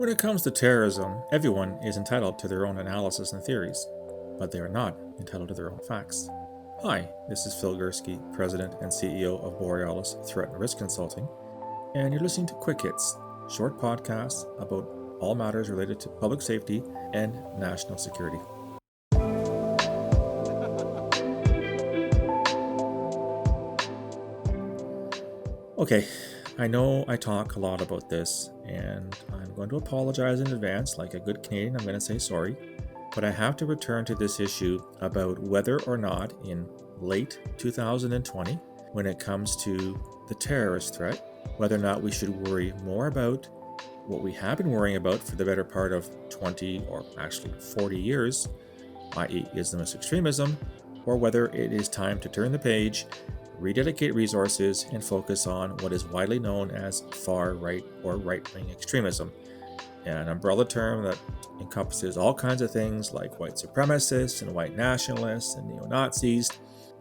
When it comes to terrorism, everyone is entitled to their own analysis and theories, but they are not entitled to their own facts. Hi, this is Phil Gurski, President and CEO of Borealis Threat and Risk Consulting, and you're listening to QuickHits, short podcasts about all matters related to public safety and national security. Okay, I know I talk a lot about this, and I'm going to apologize in advance. Like a good Canadian, I'm going to say sorry, but I have to return to this issue about whether or not in late 2020, when it comes to the terrorist threat, whether or not we should worry more about what we have been worrying about for the better part of 20 or actually 40 years, i.e. Islamist extremism, or whether it is time to turn the page, rededicate resources, and focus on what is widely known as far-right or right-wing extremism, an umbrella term that encompasses all kinds of things like white supremacists and white nationalists and neo-Nazis,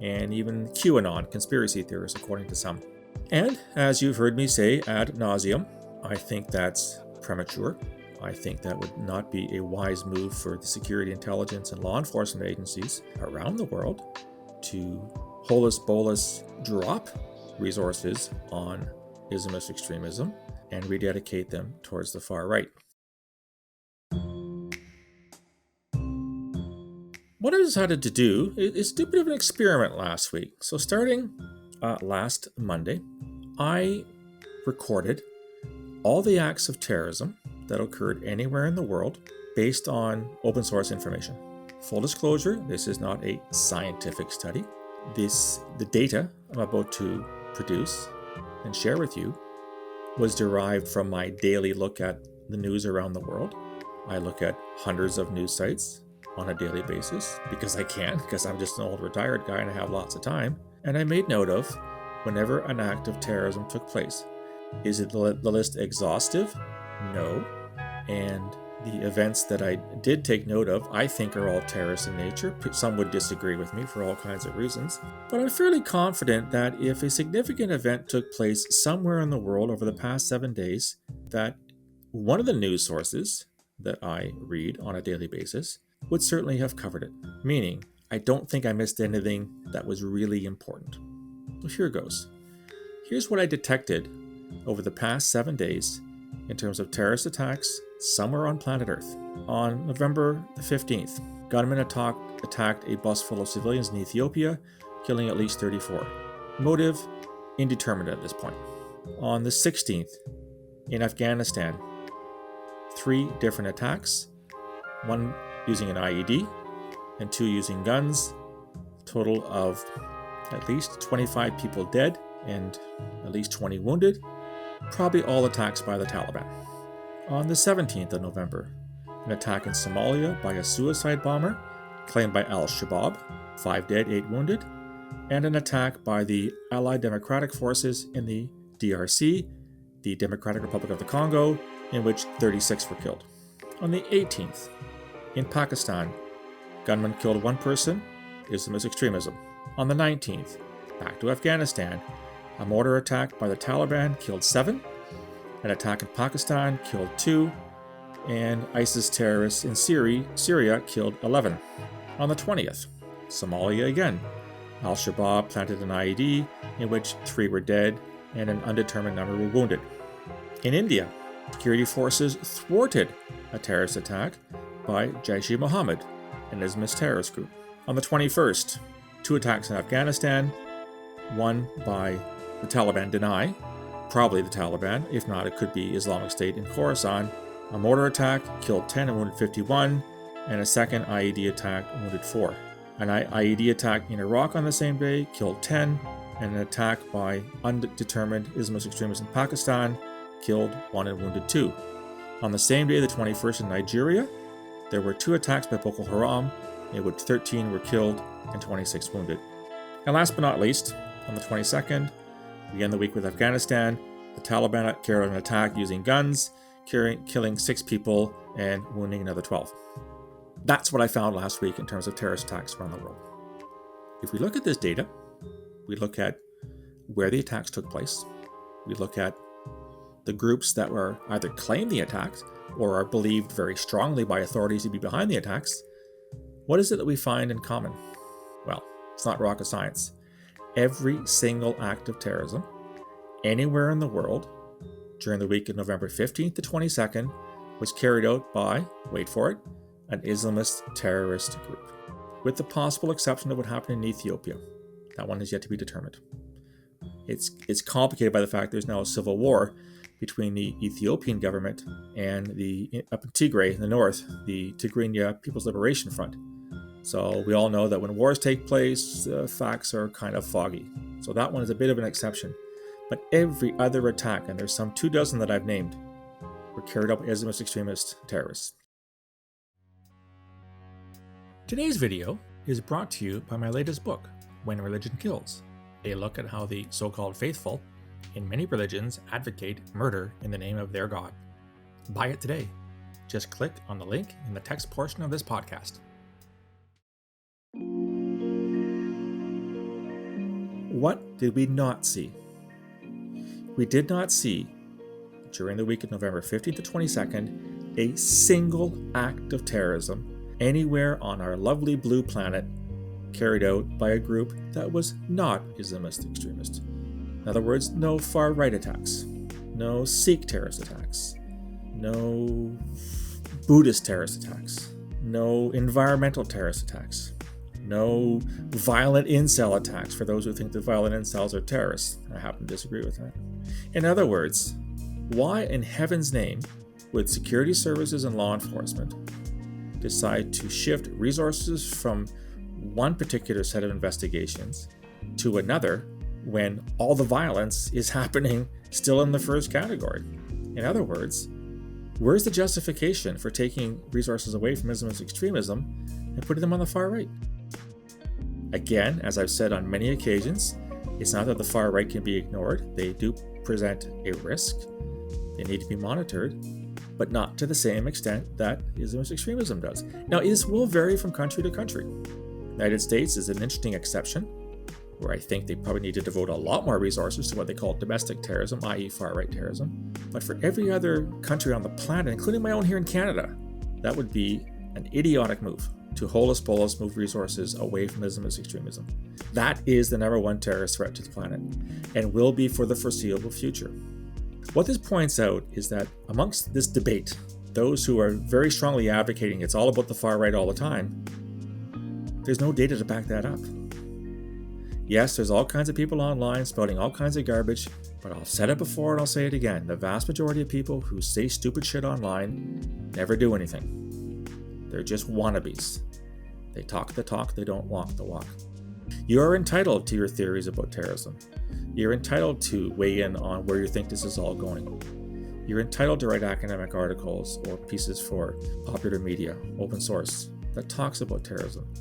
and even QAnon conspiracy theorists, according to some. And as you've heard me say ad nauseum, I think that's premature. I think that would not be a wise move for the security, intelligence, and law enforcement agencies around the world to holus bolus drop resources on Islamist extremism and rededicate them towards the far right. What I decided to do is do a bit of an experiment last week. So starting last Monday, I recorded all the acts of terrorism that occurred anywhere in the world based on open source information. Full disclosure, this is not a scientific study. The data I'm about to produce and share with you was derived from my daily look at the news around the world. I look at hundreds of news sites on a daily basis because I'm just an old retired guy and I have lots of time. And I made note of whenever an act of terrorism took place. Is it the list exhaustive? No. And the events that I did take note of, I think are all terrorist in nature. Some would disagree with me for all kinds of reasons. But I'm fairly confident that if a significant event took place somewhere in the world over the past 7 days, that one of the news sources that I read on a daily basis would certainly have covered it. Meaning, I don't think I missed anything that was really important. So here goes. Here's what I detected over the past 7 days in terms of terrorist attacks somewhere on planet Earth. On November the 15th, gunmen attacked a bus full of civilians in Ethiopia, killing at least 34. Motive, indeterminate at this point. On the 16th, in Afghanistan, 3 different attacks, one using an IED and 2 using guns, total of at least 25 people dead and at least 20 wounded, probably all attacks by the Taliban. On the 17th of November, an attack in Somalia by a suicide bomber claimed by Al-Shabaab, 5 dead, 8 wounded, and an attack by the Allied Democratic Forces in the DRC, the Democratic Republic of the Congo, in which 36 were killed. On the 18th, in Pakistan, gunmen killed 1 person, Islamist extremism. On the 19th, back to Afghanistan, a mortar attack by the Taliban killed 7, an attack in Pakistan killed 2, and ISIS terrorists in Syria killed 11. On the 20th, Somalia again, Al-Shabaab planted an IED in which 3 were dead and an undetermined number were wounded. In India, security forces thwarted a terrorist attack by Jaish-e-Mohammed, an Islamist terrorist group. On the 21st, 2 attacks in Afghanistan, one by the Taliban deny, probably the Taliban, if not it could be Islamic State in Khorasan. A mortar attack killed 10 and wounded 51, and a second IED attack wounded 4. An IED attack in Iraq on the same day killed 10, and an attack by undetermined Islamist extremists in Pakistan killed 1 and wounded 2. On the same day, the 21st, in Nigeria, there were 2 attacks by Boko Haram, in which 13 were killed and 26 wounded. And last but not least, on the 22nd, we began the week with Afghanistan. The Taliban carried out an attack using guns, killing 6 people and wounding another 12. That's what I found last week in terms of terrorist attacks around the world. If we look at this data, we look at where the attacks took place, we look at the groups that were either claimed the attacks or are believed very strongly by authorities to be behind the attacks, what is it that we find in common? Well, it's not rocket science. Every single act of terrorism, anywhere in the world, during the week of November 15th to 22nd, was carried out by, wait for it, an Islamist terrorist group, with the possible exception of what happened in Ethiopia. That one is yet to be determined. It's complicated by the fact there's now a civil war between the Ethiopian government and up in Tigray in the north, the Tigrinya People's Liberation Front. So we all know that when wars take place, facts are kind of foggy. So that one is a bit of an exception. But every other attack, and there's some 24 that I've named, were carried out by Islamist extremist terrorists. Today's video is brought to you by my latest book, When Religion Kills, a look at how the so-called faithful in many religions advocate murder in the name of their God. Buy it today. Just click on the link in the text portion of this podcast. What did we not see? We did not see, during the week of November 15th to 22nd, a single act of terrorism anywhere on our lovely blue planet carried out by a group that was not Islamist extremist. In other words, no far-right attacks, no Sikh terrorist attacks, no Buddhist terrorist attacks, no environmental terrorist attacks, no violent incel attacks for those who think that violent incels are terrorists. I happen to disagree with that. In other words, why in heaven's name would security services and law enforcement decide to shift resources from one particular set of investigations to another when all the violence is happening still in the first category? In other words, where's the justification for taking resources away from Islamist extremism and putting them on the far right? Again, as I've said on many occasions, it's not that the far right can be ignored. They do present a risk. They need to be monitored, but not to the same extent that Islamist extremism does. Now, this will vary from country to country. The United States is an interesting exception, where I think they probably need to devote a lot more resources to what they call domestic terrorism, i.e. far-right terrorism. But for every other country on the planet, including my own here in Canada, that would be an idiotic move to holus bolus move resources away from Islamist extremism. That is the number one terrorist threat to the planet, and will be for the foreseeable future. What this points out is that amongst this debate, those who are very strongly advocating it's all about the far right all the time, there's no data to back that up. Yes, there's all kinds of people online spouting all kinds of garbage, but I've said it before and I'll say it again. The vast majority of people who say stupid shit online never do anything. They're just wannabes. They talk the talk, they don't walk the walk. You are entitled to your theories about terrorism. You're entitled to weigh in on where you think this is all going. You're entitled to write academic articles or pieces for popular media, open source, that talks about terrorism.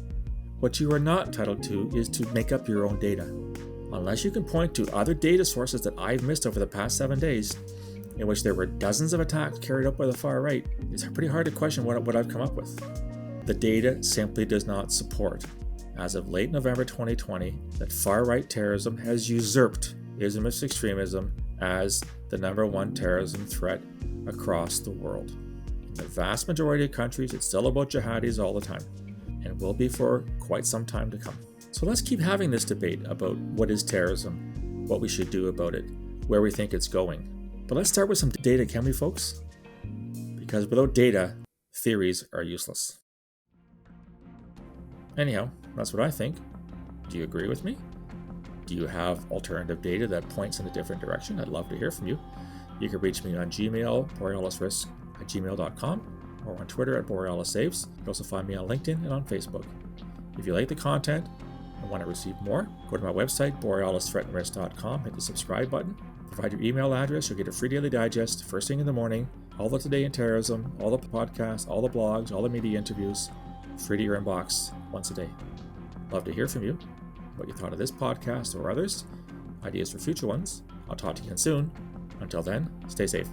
What you are not entitled to is to make up your own data. Unless you can point to other data sources that I've missed over the past 7 days, in which there were dozens of attacks carried out by the far right, it's pretty hard to question what I've come up with. The data simply does not support, as of late November 2020, that far-right terrorism has usurped Islamist extremism as the number one terrorism threat across the world. In the vast majority of countries, it's still about jihadis all the time, and will be for quite some time to come. So let's keep having this debate about what is terrorism, what we should do about it, where we think it's going. But let's start with some data, can we, folks? Because without data, theories are useless. Anyhow, that's what I think. Do you agree with me? Do you have alternative data that points in a different direction? I'd love to hear from you. You can reach me on Gmail, borealisrisk@gmail.com, or on Twitter @BorealisSaves. You can also find me on LinkedIn and on Facebook. If you like the content and want to receive more, go to my website, borealisthreatandrisk.com, hit the subscribe button. Provide your email address, you'll get a free daily digest first thing in the morning, all the Today in Terrorism, all the podcasts, all the blogs, all the media interviews, free to your inbox once a day. Love to hear from you, what you thought of this podcast or others, ideas for future ones. I'll talk to you again soon. Until then, stay safe.